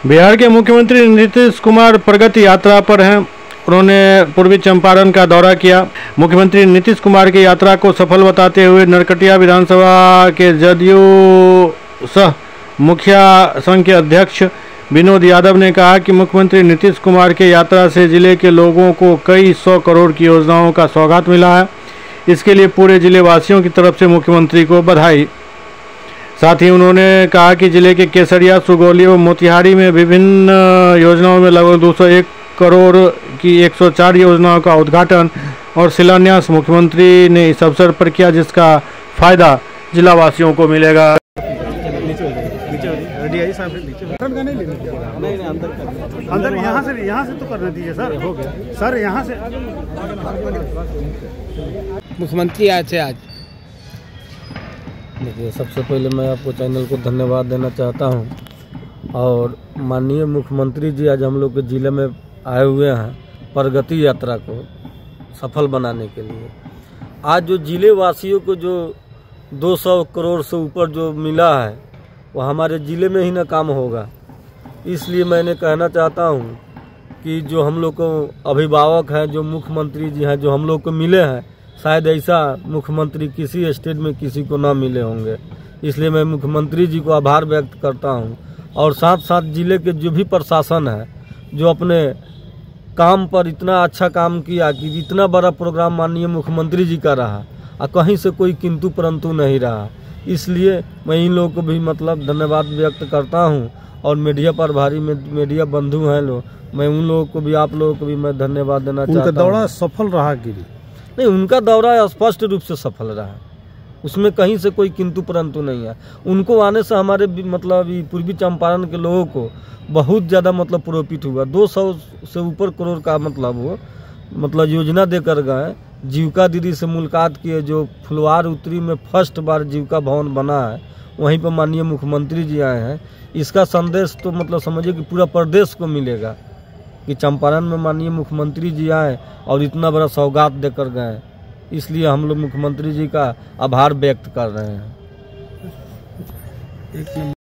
बिहार के मुख्यमंत्री नीतीश कुमार प्रगति यात्रा पर हैं। उन्होंने पूर्वी चंपारण का दौरा किया। मुख्यमंत्री नीतीश कुमार की यात्रा को सफल बताते हुए नरकटिया विधानसभा के जदयू सह मुखिया संघ के अध्यक्ष विनोद यादव ने कहा कि मुख्यमंत्री नीतीश कुमार के यात्रा से जिले के लोगों को कई 100 करोड़ की योजनाओं का सौगात मिला है। इसके लिए पूरे जिले वासियों की तरफ से मुख्यमंत्री को बधाई। साथ ही उन्होंने कहा कि जिले के केसरिया, सुगौली व मोतिहारी में विभिन्न योजनाओं में लगभग 201 करोड़ की 104 योजनाओं का उद्घाटन और शिलान्यास मुख्यमंत्री ने इस अवसर पर किया, जिसका फायदा जिला वासियों को मिलेगा। अंदर यहाँ से तो करने दीजिए सर। हो गया सर, यहाँ से मुख्यमंत्री आए थे आज। देखिए, सबसे पहले मैं आपको चैनल को धन्यवाद देना चाहता हूं। और माननीय मुख्यमंत्री जी आज हम लोग के ज़िले में आए हुए हैं प्रगति यात्रा को सफल बनाने के लिए। आज जो ज़िले वासियों को जो 200 करोड़ से ऊपर जो मिला है वो हमारे ज़िले में ही ना काम होगा। इसलिए मैंने कहना चाहता हूं कि जो हम लोग को अभिभावक हैं, जो मुख्यमंत्री जी हैं, जो हम लोग को मिले हैं, शायद ऐसा मुख्यमंत्री किसी स्टेट में किसी को ना मिले होंगे। इसलिए मैं मुख्यमंत्री जी को आभार व्यक्त करता हूं। और साथ साथ जिले के जो भी प्रशासन है, जो अपने काम पर इतना अच्छा काम किया कि इतना बड़ा प्रोग्राम माननीय मुख्यमंत्री जी का रहा और कहीं से कोई किंतु परंतु नहीं रहा। इसलिए मैं इन लोगों को भी धन्यवाद व्यक्त करता हूँ। और मीडिया प्रभारी में मीडिया बंधु हैं लोग, मैं उन लोगों को भी, आप लोगों को भी मैं धन्यवाद देना चाहता हूँ। उनका दौरा सफल रहा कि नहीं? उनका दौरा स्पष्ट रूप से सफल रहा, उसमें कहीं से कोई किंतु परंतु नहीं है। उनको आने से हमारे पूर्वी चंपारण के लोगों को बहुत ज़्यादा प्रॉफिट हुआ। 200 से ऊपर करोड़ का वो योजना देकर गए। जीविका दीदी से मुलाकात किए, जो फुलवार उत्तरी में फर्स्ट बार जीविका भवन बना है, वहीं पर माननीय मुख्यमंत्री जी आए हैं। इसका संदेश तो समझिए कि पूरा प्रदेश को मिलेगा कि चंपारण में माननीय मुख्यमंत्री जी आए और इतना बड़ा सौगात देकर गए। इसलिए हम लोग मुख्यमंत्री जी का आभार व्यक्त कर रहे हैं।